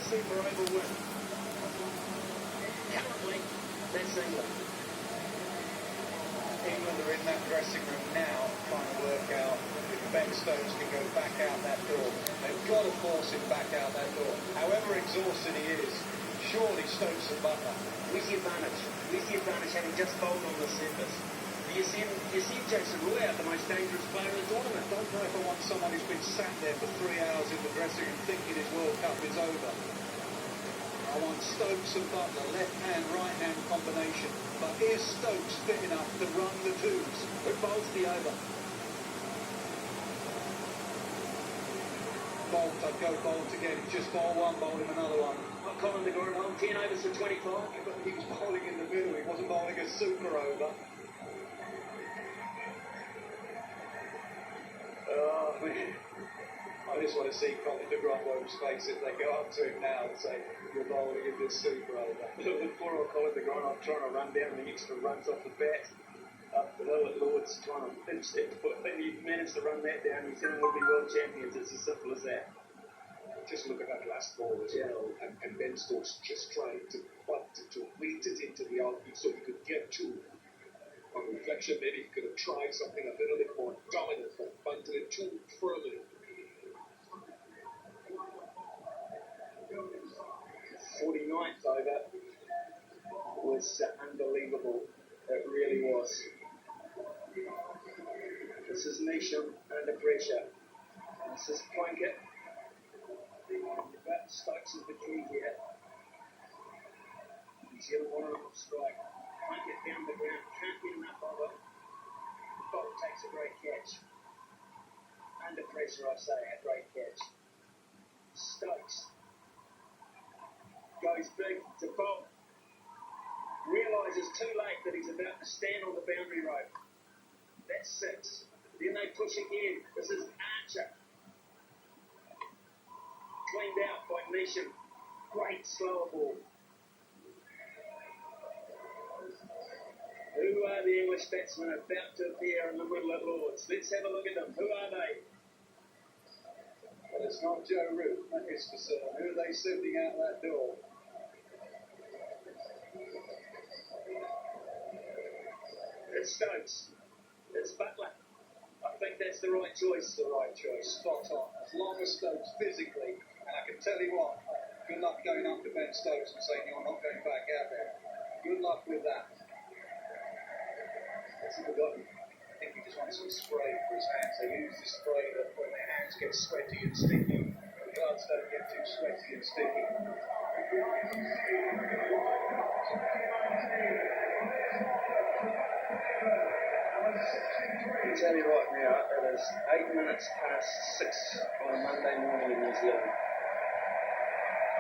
super over win. Currently, that's England. England are in that dressing room now trying to work out if Ben Stokes can go back out that door. They've got to force him back out that door. However exhausted he is, surely Stokes and Butler. Where's the advantage? Where's the advantage having just bowled on the surface? Do you see Jason Roy out, the most dangerous player in the tournament? I don't know if I want someone who's been sat there for 3 hours in the dressing room thinking his World Cup is over. I want Stokes and Butler, left-hand, right-hand combination. But is Stokes fit enough to run the twos? Who bowls the over? Bolt, I'd go Bolt again. Just bowl one, bowl him another one. What Colin de Grandhomme, 10 overs to 25? But he was bowling in the middle. He wasn't bowling a super over. Oh, man. I just want to see Colin de Grandhomme's face if they go up to him now and say, you're bowling in this super over. Look at poor old Colin de Grandhomme trying to run down the extra runs off the bat. Up the hill at Lords, trying to pinch that foot. If he managed to run that down, New Zealand would be world champions. It's as simple as that. Just look at that last ball as well, and Ben Stokes just trying to butt it, to weight it into the outfield so he could get to. On reflection, maybe he could have tried something a little bit more dominant, but bunted it too firmly. 49th over was unbelievable. It really was. This is Neesham under pressure. This is Plunkett. But Stokes is the key here. New Zealand want an off strike. Plunkett down the ground. Can't get enough of it. Bolt takes a great catch. Under pressure, I say, a great catch. Stokes goes big to Bolt. Realises too late that he's about to stand on the boundary rope. That's 6. Then they push again. This is Archer. Cleaned out by Neesham. Great slower ball. Who are the English batsmen about to appear in the middle at Lords? Let's have a look at them. Who are they? Well, it's not Joe Root, that is for certain. Who are they sending out that door? It's Stokes. It's Butler. I think that's the right choice. The right choice, spot on. As long as Stokes physically, and I can tell you what, good luck going up to Ben Stokes and saying you're not going back out there. Good luck with that. Has he forgotten? I think he just wants some spray for his hands. They use the spray that when their hands get sweaty and sticky, the gloves don't get too sweaty and sticky. I tell you right now, it is 8 minutes past 6 on a Monday morning in New Zealand.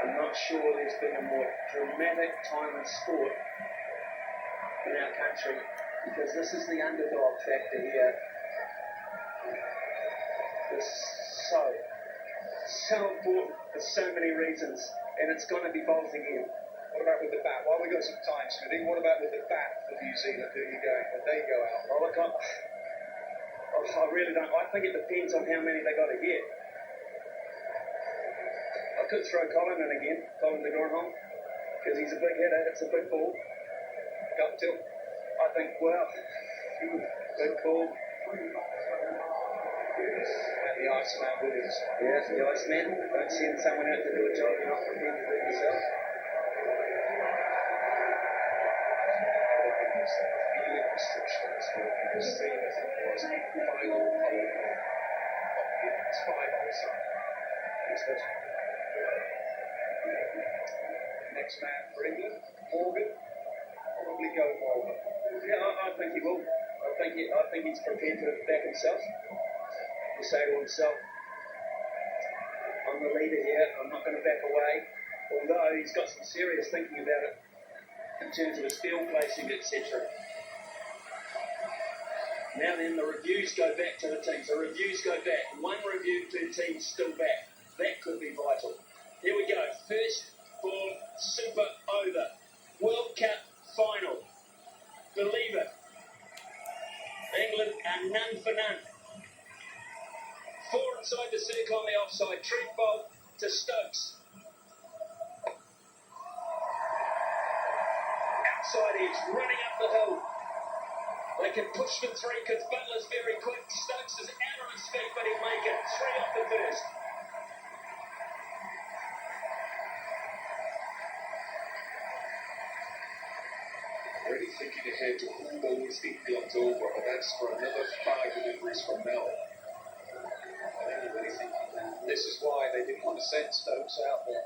I'm not sure there's been a more dramatic time in sport in our country, because this is the underdog factor here. It's so important for so many reasons, and it's going to be bowled again. What about with the bat? While we've got some time, Smithy, what about with the bat for New Zealand? Who are you going when they go out? Oh, look, I really don't. I think it depends on how many they got to get. I could throw Colin in again, Colin de Grandhomme, because he's a big hitter. It's a big ball. Gut tilt. I think, well, big ball. And the Iceman Williams. Yeah, the Iceman. Don't send someone out to do a job you're not prepared to do yourself. Feeling restrictions will be the same as it was in the final Colin. It's 5 outside. Next man for England, Morgan. Probably go Morgan. Yeah, I think he will. I think he's prepared to back himself. To say to himself, I'm the leader here, I'm not going to back away. Although he's got some serious thinking about it in terms of his field placing, etc. Now then, the reviews go back to the teams. The reviews go back. One review, 2 teams still back. That could be vital. Here we go. First ball, super over. World Cup final. Believe it. England are none for none. 4 inside the circle on the offside. Trent Bolt to Stokes. outside edge, running up the hill. They can push for three because Butler's very quick. Stokes is out on his feet, but he'll make it. Three off the first. Already thinking ahead to who goes in the October, but that's for another 5 deliveries from now. Really thinking that. This is why they didn't want to send Stokes out there.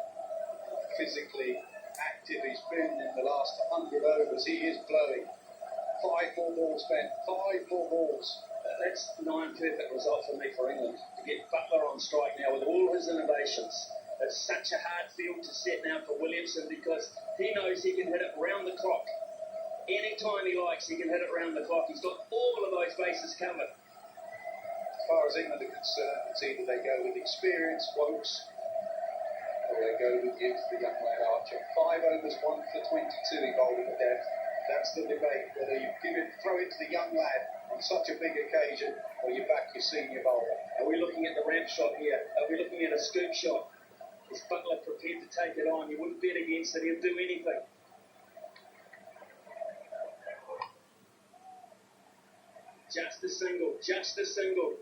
Physically active he's been in the last 100 overs. He is blowing. 5 more balls, Ben. 5 more balls. That's 9 perfect result for me for England. To get Butler on strike now with all his innovations. It's such a hard field to set now for Williamson because he knows he can hit it round the clock. Anytime he likes, he can hit it round the clock. He's got all of those bases covered. As far as England are concerned, it's either they go with experienced Woakes or they go with youth, the young lad Archer. 5 overs, 1 for 22 he bowled at death. That's the debate, whether you throw it to the young lad on such a big occasion or you back your senior bowler. Are we looking at the ramp shot here? Are we looking at a scoop shot? Is Butler prepared to take it on? You wouldn't bet against it. He'll do anything. Just a single, just a single.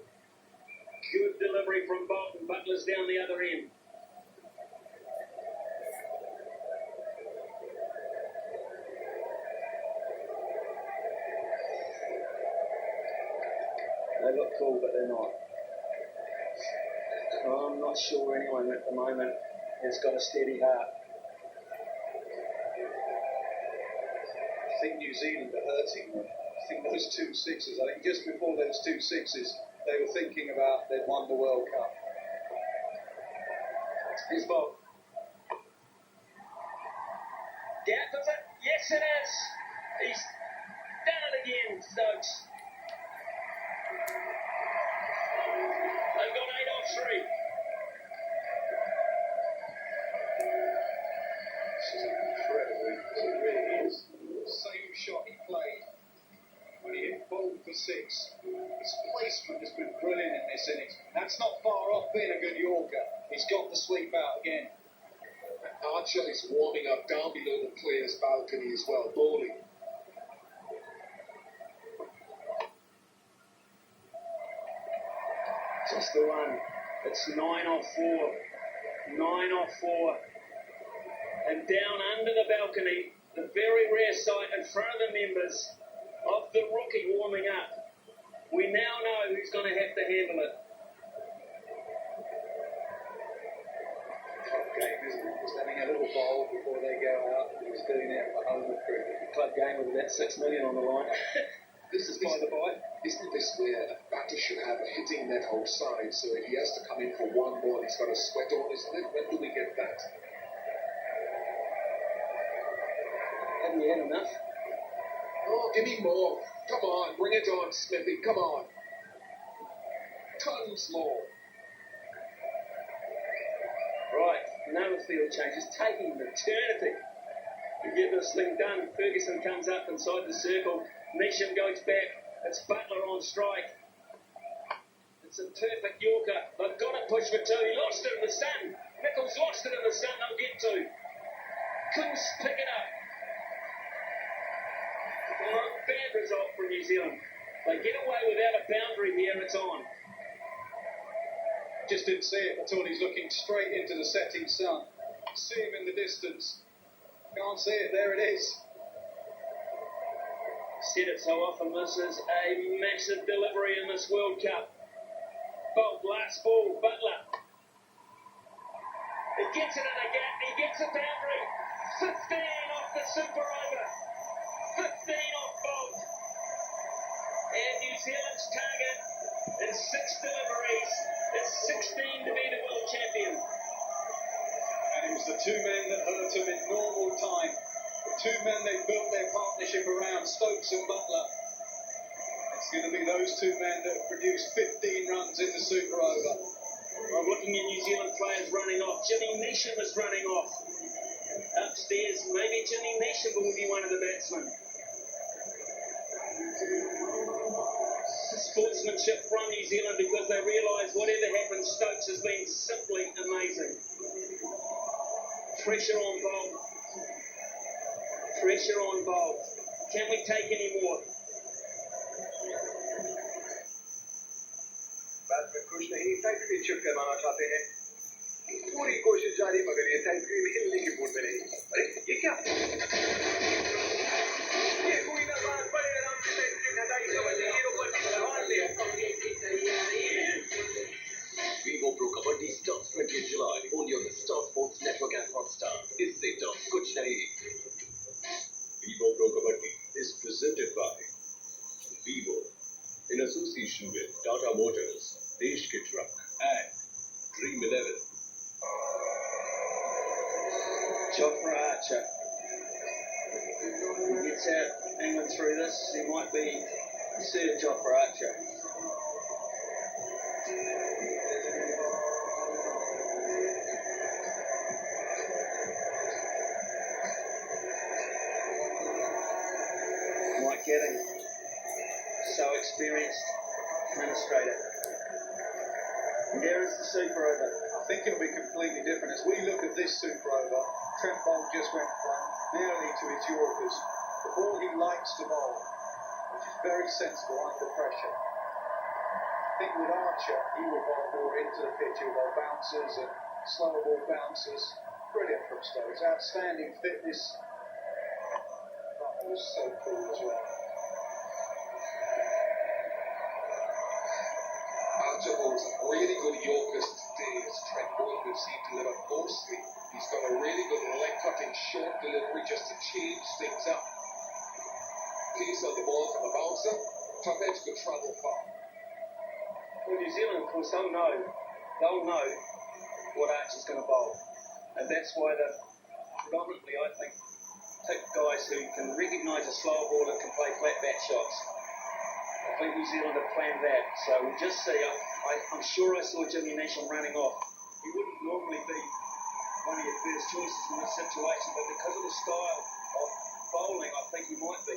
Good delivery from Bolton. Butler's down the other end. They look cool, but they're not. I'm not sure anyone at the moment has got a steady heart. I think New Zealand are hurting them. I think those 2 sixes, I think just before those 2 sixes, they were thinking about they'd won the World Cup. Here's Bob. Gap of it? Yes, it is. He's done it again, Stokes. They've got 8 off 3. This is incredible. It really is. Same shot he played when he hit bowled for 6. His placement has been brilliant in this innings. That's not far off being a good Yorker. He's got the sweep out again. Archer is warming up down below the players' balcony as well, bowling. Just the one. It's 9 off 4. 9 off 4. And down under the balcony, the very rare sight in front of the members of the rookie warming up. We now know who's going to have to handle it. Club game, isn't it? Just having a little bowl before they go out. He's doing it for home cricket. Club game with about 6 million on the line. This is by the by. Isn't this where a batter should have a hitting net outside? So if he has to come in for one ball, he's got a sweat on his lip. When do we get that? Haven't you had enough? Oh, give me more. Come on, bring it on, Smithy. Come on. Tons more. Right, another field change. It's taking an eternity to get this thing done. Ferguson comes up inside the circle. Neesham goes back. It's Butler on strike. It's a perfect Yorker. They've got to push for 2. He lost it in the sun. Nichols lost it in the sun. They'll get 2. Couldn't pick it up. Well, bad result from New Zealand. They get away without a boundary here. It's on. Just didn't see it. I thought he's looking straight into the setting sun. See him in the distance. Can't see it. There it is. Said it so often, misses a massive delivery in this World Cup. Bolt, last ball, Butler. He gets it in a gap, he gets a boundary. 15 off the super over. 15 off Bolt. And New Zealand's target is 6 deliveries. It's 16 to be the world champion. And it was the 2 men that hurt him in normal time. The 2 men they built their partnership around, Stokes and Butler. It's going to be those 2 men that have produced 15 runs in the super over. I'm looking at New Zealand players running off. Jimmy Neesham is running off. Upstairs, maybe Jimmy Neesham will be one of the batsmen. Sportsmanship from New Zealand because they realise whatever happens, Stokes has been simply amazing. Pressure on Bolt. Pressure pressure on Bolt. Can we take any more? Batsman खुश नहीं, century chip करवाना चाहते हैं। पूरी कोशिश जारी मगर ये सेंचुरी में हिलने की मूड में नहीं। अरे ये क्या? ये कोई ना बात बड़े आराम से सेंचुरी हटाई समझे हीरो पर भी सवाल लिया। Vivo Pro Kabaddi starts 20th July only on the Star Sports Network and Hotstar. इससे टॉप कुछ नहीं। Vivo Pro Kabaddi is presented by Vivo in association with Tata Motors, Desh Ke Truck and Dream 11. Jofra Archer. He gets out England through this. He might be Sir Jofra Archer. Mike Getting, so experienced administrator. And there is the super over. I think it'll be completely different. As we look at this super over, Trent Boult just went from nearly to his Yorkers. The ball he likes to bowl, which is very sensible under pressure. I think with Archer, he will bowl more into the pitch. He'll bowl bouncers and slower ball bouncers. Brilliant from Stokes. Outstanding fitness. That was so cool as well. Archer bowls some really good Yorkers today as Trent Boult we've seen deliver mostly. He's got a really good leg cutting short delivery just to change things up. Pace on the ball from the bouncer. Top edge could travel far. Well, New Zealand, of course, they'll know what Archer's going to bowl. And that's why they predominantly, I think, pick guys who can recognise a slower ball and can play flat bat shots. I think New Zealand have planned that. So we'll just see. I'm sure I saw Jimmy Neesham running off. He wouldn't normally be one of your first choices in this situation, but because of the style of bowling, I think he might be.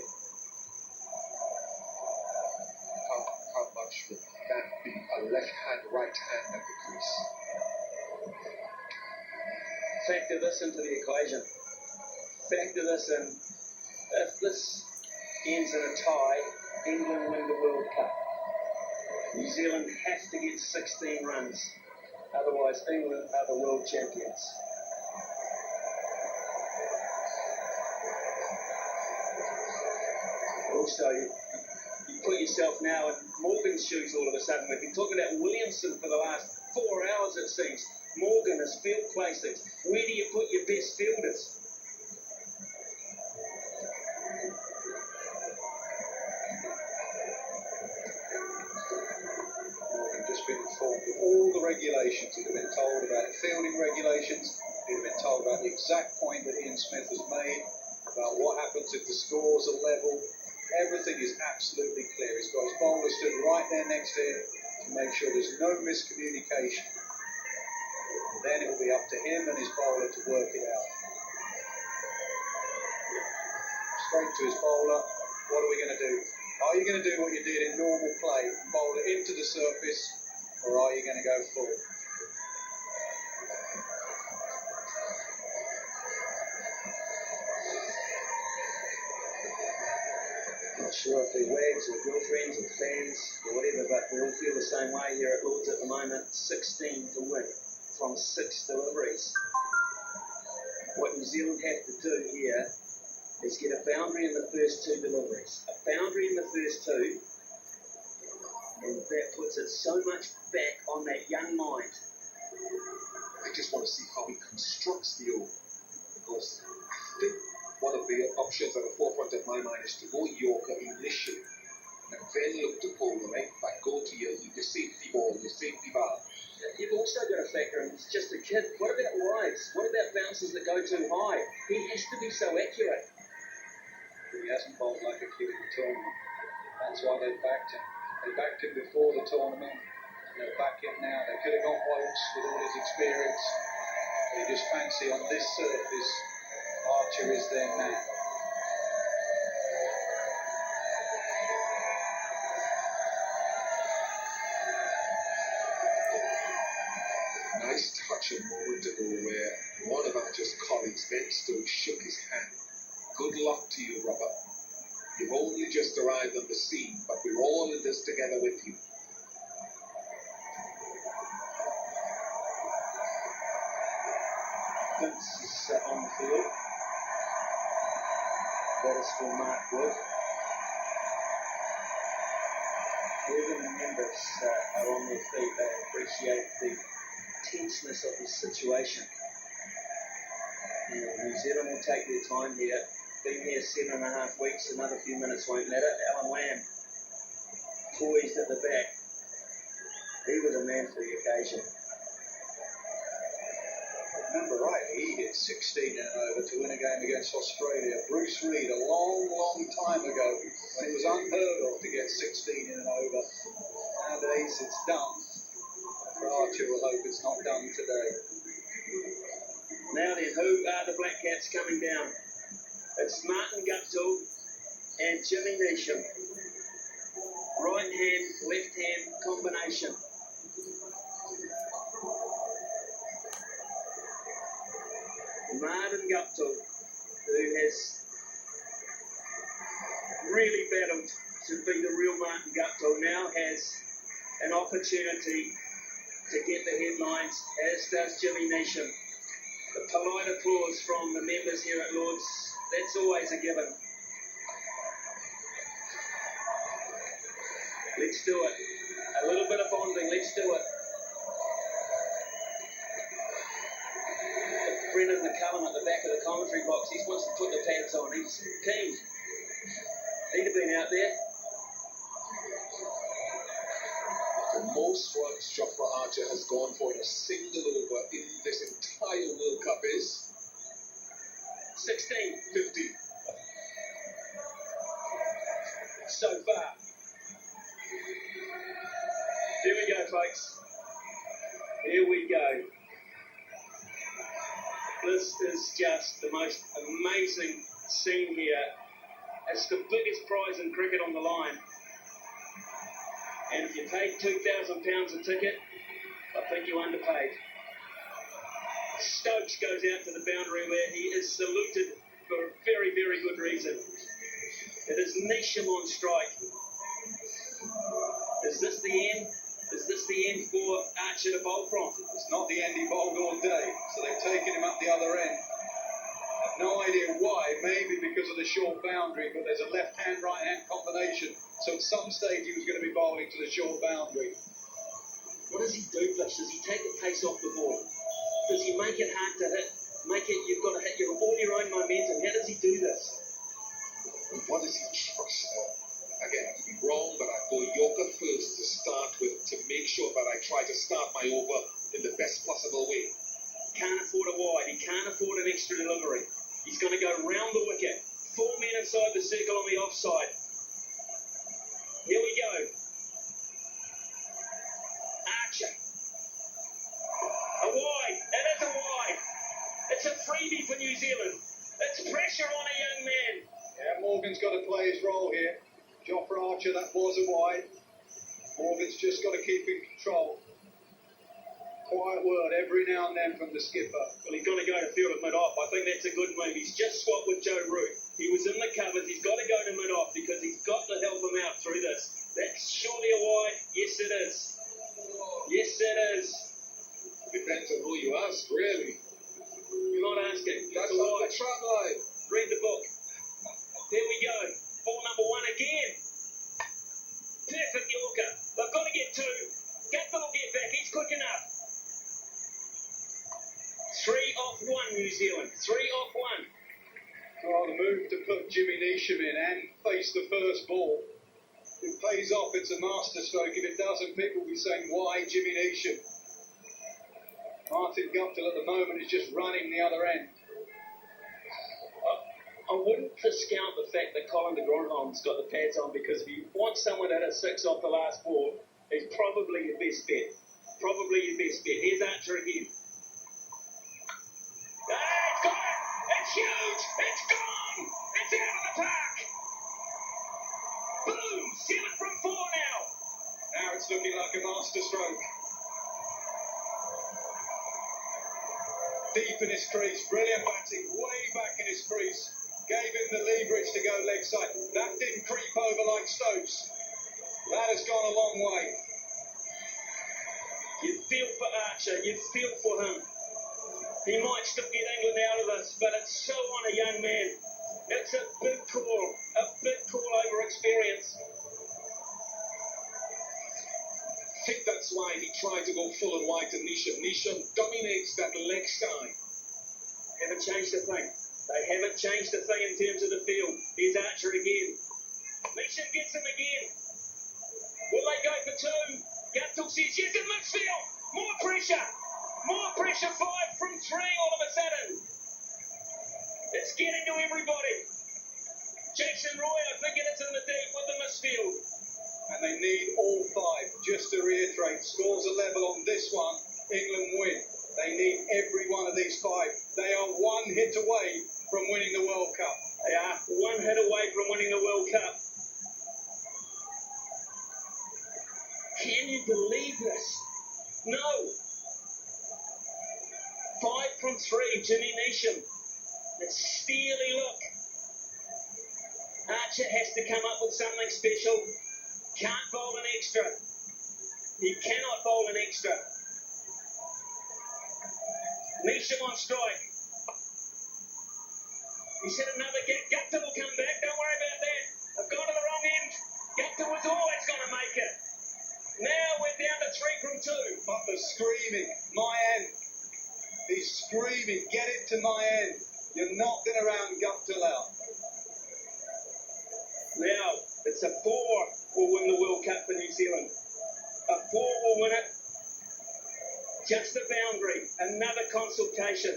How much would that be? A left hand, right hand at the crease. Factor this into the equation. Factor this in. If this ends in a tie, England win the World Cup. New Zealand have to get 16 runs. Otherwise, England are the world champions. Also, you put yourself now in Morgan's shoes all of a sudden. We've been talking about Williamson for the last 4 hours, it seems. Morgan is field placings. Where do you put your best fielders? Morgan just been informed of all the regulations. He'd have been told about the fielding regulations. He'd have been told about the exact point that Ian Smith has made, about what happens if the scores are level. Everything is absolutely clear. He's got his bowler stood right there next to him to make sure there's no miscommunication. And then it will be up to him and his bowler to work it out. Straight to his bowler. What are we going to do? Are you going to do what you did in normal play and bowl it into the surface, or are you going to go full? Not sure if they're wags or girlfriends or fans or whatever, but we all feel the same way here at Lords at the moment. 16 to win from 6 deliveries. What New Zealand have to do here is get a boundary in the first 2 deliveries. A boundary in the first 2, and that puts it so much back on that young mind. I just want to see how he constructs the over. Because I think one of the options at the forefront of my mind is to go Yorker initially and then look to pull the leg back, go to your safety ball, your safety valve. You've also got to factor in, he's just a kid. What about wides? What about bounces that go too high? He has to be so accurate. He hasn't bowled like a kid in the tournament. That's why they backed him. They backed him before the tournament. They'll back him now. They could have gone Wilkes with all his experience. They just fancy on this surface, Archer is their man. Nice touch a moment ago where one of Archer's colleagues, Ben Stokes, shook his hand. Good luck to you, Robert. You've only just arrived on the scene, but we're all in this together with you. Vince is on the field. That is for Mark Wood. Even the members are on their feet. They appreciate the tenseness of the situation. And New Zealand will take their time here. Been here 7.5 weeks, another few minutes won't matter. Alan Lamb, poised at the back. He was a man for the occasion. Remember rightly, he hit 16 and over to win a game against Australia. Bruce Reid, a long, long time ago, when it was unheard of to get 16 in and over. Nowadays, it's done. For Archer, we'll hope it's not done today. Now then, who are the Black Caps coming down? It's Martin Guptill and Jimmy Neesham. Right hand, left hand combination. Martin Guptill, who has really battled to be the real Martin Guptill, now has an opportunity to get the headlines, as does Jimmy Neesham. The polite applause from the members here at Lord's, that's always a given. Let's do it. A little bit of bonding, let's do it. Brendan McCullum at the back of the commentary box, he wants to put the pads on, he's keen. He'd have been out there. The most runs Jofra Archer has gone for in a single over in this entire World Cup is 16. 50. So far. Here we go, folks. Here we go. This is just the most amazing scene here. It's the biggest prize in cricket on the line. And if you paid £2,000 a ticket, I think you underpaid. Stokes goes out to the boundary where he is saluted for a very, very good reason. It is Neesham on strike. Is this the end? Is this the end for Archer to bowl from? It's not the end he bowled all day, so they've taken him up the other end. I've no idea why, maybe because of the short boundary, but there's a left-hand, right-hand combination, so at some stage he was going to be bowling to the short boundary. What does he do, Fish? Does he take the pace off the ball? Does he make it hard to hit? Make it, you've got to hit all your own momentum. How does he do this? What does he trust? Again, I could be wrong, but I go Yorker first to start with to make sure that I try to start my over in the best possible way. Can't afford a wide. He can't afford an extra delivery. He's going to go round the wicket. 4 men inside the circle on the offside. Here we go. Archer. A wide. It is a wide. It's a freebie for New Zealand. It's pressure on a young man. Yeah, Morgan's got to play his role here. Jofra Archer, that was a wide. Morgan's just got to keep in control. Quiet word every now and then from the skipper. Well, he's got to go to field at mid-off. I think that's a good move. He's just swapped with Joe Root. He was in the covers. He's got to go to mid-off because he's got to help him out through this. That's surely a wide. Yes, it is. Yes, it is. Depends on who you ask, really. You're not asking. That's It's a not wide. the trap line. Read the book. There we go. Ball number 1 again. Perfect Yorker. They've got to get 2. Gatfield will get back. He's quick enough. 3 off 1, New Zealand. 3 off 1. Oh, the move to put Jimmy Neesham in and face the first ball. If it pays off, it's a masterstroke. If it doesn't, people will be saying, why Jimmy Neesham? Martin Guptill at the moment is just running the other end. I wouldn't discount the fact that Colin de Grandhomme's got the pads on because if you want someone to hit a 6 off the last ball, he's probably your best bet. Probably your best bet. Here's Archer again. It's got it! It's huge! It's gone! It's out of the park! Boom! Seal it from 4 now! Now it's looking like a masterstroke. Deep in his crease, brilliant batting, way back in his crease. Gave him the leverage to go leg side. That didn't creep over like Stokes. That has gone a long way. You feel for Archer, you feel for him. He might still get England out of this, but it's so on a young man. It's a big call over experience. I think that's why he tried to go full and wide to Nisham. Nisham dominates that leg side. Haven't changed a thing. They haven't changed a thing in terms of the field. Here's Archer again. Nisham gets him again. Will they go for two? Guptill says yes in midfield. More pressure. More pressure. 5 from 3 all of a sudden. It's getting to everybody. Jackson Roy, I think it's in the deep with the midfield. And they need all 5. Just to reiterate, scores are level on this one. England win. They need every one of these 5. They are one hit away from winning the World Cup. They are one hit away from winning the World Cup. Can you believe this? No. 5 from 3, Jimmy Neesham. A steely look. Archer has to come up with something special. Can't bowl an extra. He cannot bowl an extra. Neesham on strike. He said another get. Guptill will come back. Don't worry about that. I've gone to the wrong end. Guptill was always going to make it. Now we're down to 3 from 2. Butler screaming, my end. He's screaming, get it to my end. You're not going to round Guptill out. Now, it's a 4 will win the World Cup for New Zealand. A 4 will win it. Just a boundary. Another consultation.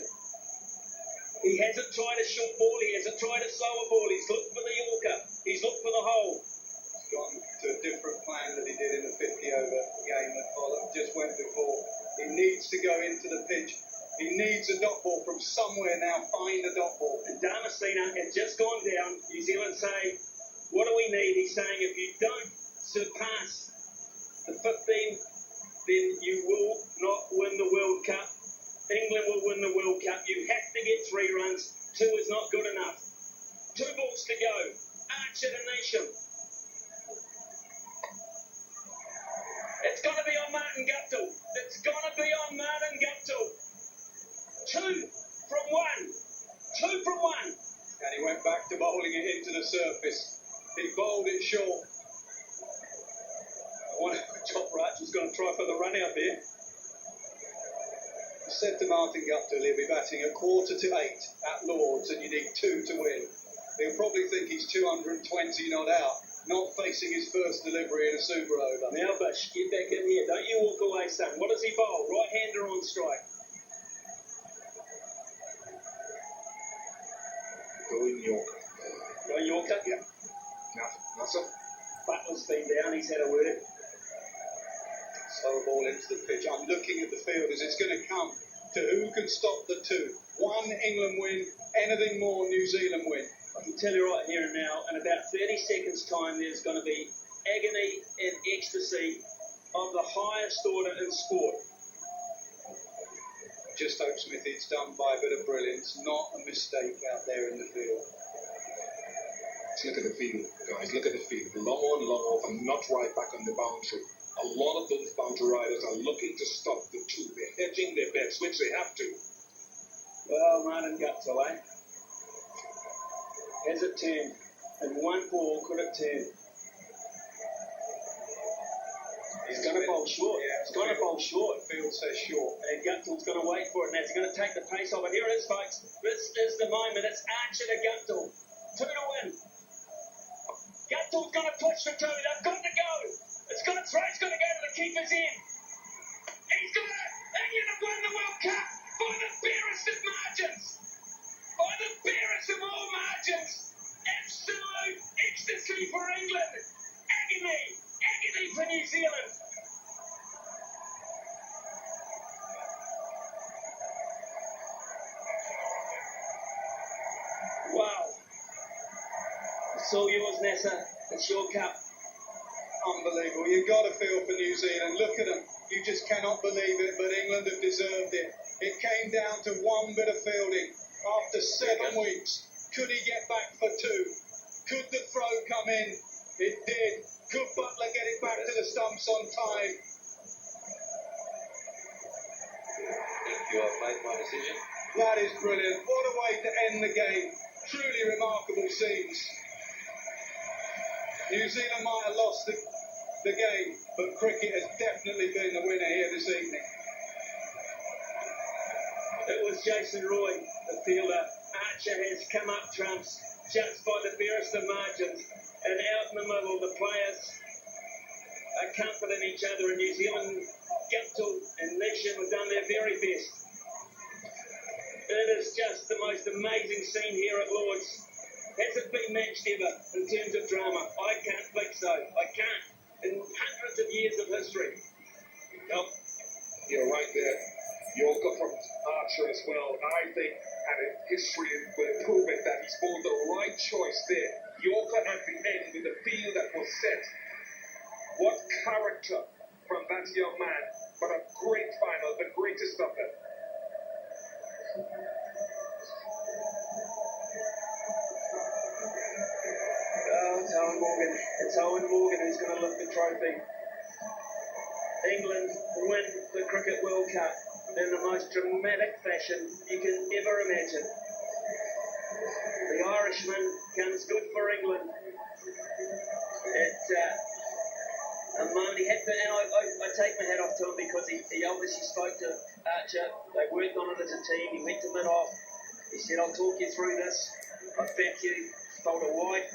He hasn't tried a short ball. He hasn't tried a slower ball. He's looked for the Yorker. He's looked for the hole. He's gone to a different plan that he did in the 50-over game that followed, just went before. He needs to go into the pitch. He needs a dot ball from somewhere now. Find a dot ball. And Damasceno had just gone down. New Zealand say, what do we need? He's saying if you don't surpass the 15, then you will not win the World Cup. England will win the World Cup. You have to get 3 runs. 2 is not good enough. 2 balls to go. Archer to Neesham. It's going to be on Martin Guptill. It's going to be on Martin Guptill. 2 from 1. 2 from 1. And he went back to bowling it into the surface. He bowled it short. I wonder if Top Archer was going to try for the run out there. I said to Martin Guptill he'll be batting at 7:45 at Lords and you need 2 to win. He'll probably think he's 220 not out, not facing his first delivery in a super over. Now, Bush, get back in here. Don't you walk away, son. What does he bowl? Right-hander on strike. Going Yorker. No Yorker? Yeah. Nothing. Butler's been down. He's had a word. Slow ball into the pitch. I'm looking at the field as it's going to come to who can stop the 2. 1 England win, anything more New Zealand win. I can tell you right here and now, in about 30 seconds' time, there's going to be agony and ecstasy of the highest order in sport. Just hope Smithy, it's done by a bit of brilliance, not a mistake out there in the field. Let's look at the field, guys. Look at the field. Long on, long off, and not right back on the boundary. A lot of those boundary riders are looking to stop the 2. They're hedging their bets, which they have to. Well, Martin Guptill, eh? Has it turned? In 1 ball, could it turn? He's going to bowl short. Yeah, he's going to bowl short. Field says short. And Guptill's going to wait for it now. He's going to take the pace off it. Here it is, folks. This is the moment. It's Archer to Guptill. 2 to win. Guptill's going to push for 2. They've got to go. It's going to throw. It's going to go to the keeper's end. He's going to. England have won the World Cup by the barest of margins. By the barest of all margins. Absolute ecstasy for England. Agony. Agony for New Zealand. Wow. It's all yours, Nessa. It's your cup. Unbelievable. You've got to feel for New Zealand. Look at them. You just cannot believe it, but England have deserved it. It came down to 1 bit of fielding after 7 weeks. Could he get back for two? Could the throw come in? It did. Could Butler get it back to the stumps on time? You have made my decision. That is brilliant. What a way to end the game. Truly remarkable scenes. New Zealand might have lost the game, but cricket has definitely been the winner here this evening. It was Jason Roy, the fielder. Archer has come up trumps, just by the barest of margins. And out in the middle, the players are comforting each other. And New Zealand, Guptill and Neesham have done their very best. It is just the most amazing scene here at Lord's. Has it been matched ever in terms of drama? I can't think so. I can't. In hundreds of years of history. Nope. You're right there. Yorker from Archer as well. I think, and history will prove it, that he's made the right choice there. Yorker at the end with the field that was set. What character from that young man. But a great final, the greatest of them. Oh, it's Owen Morgan. It's Owen Morgan who's going to lift the trophy. England win the Cricket World Cup in the most dramatic fashion you can ever imagine. The Irishman comes good for England. It's a moment he had to, and I take my hat off to him because he obviously spoke to Archer. They worked on it as a team. He went to mid-off. He said, I'll talk you through this. I bet you felt a wide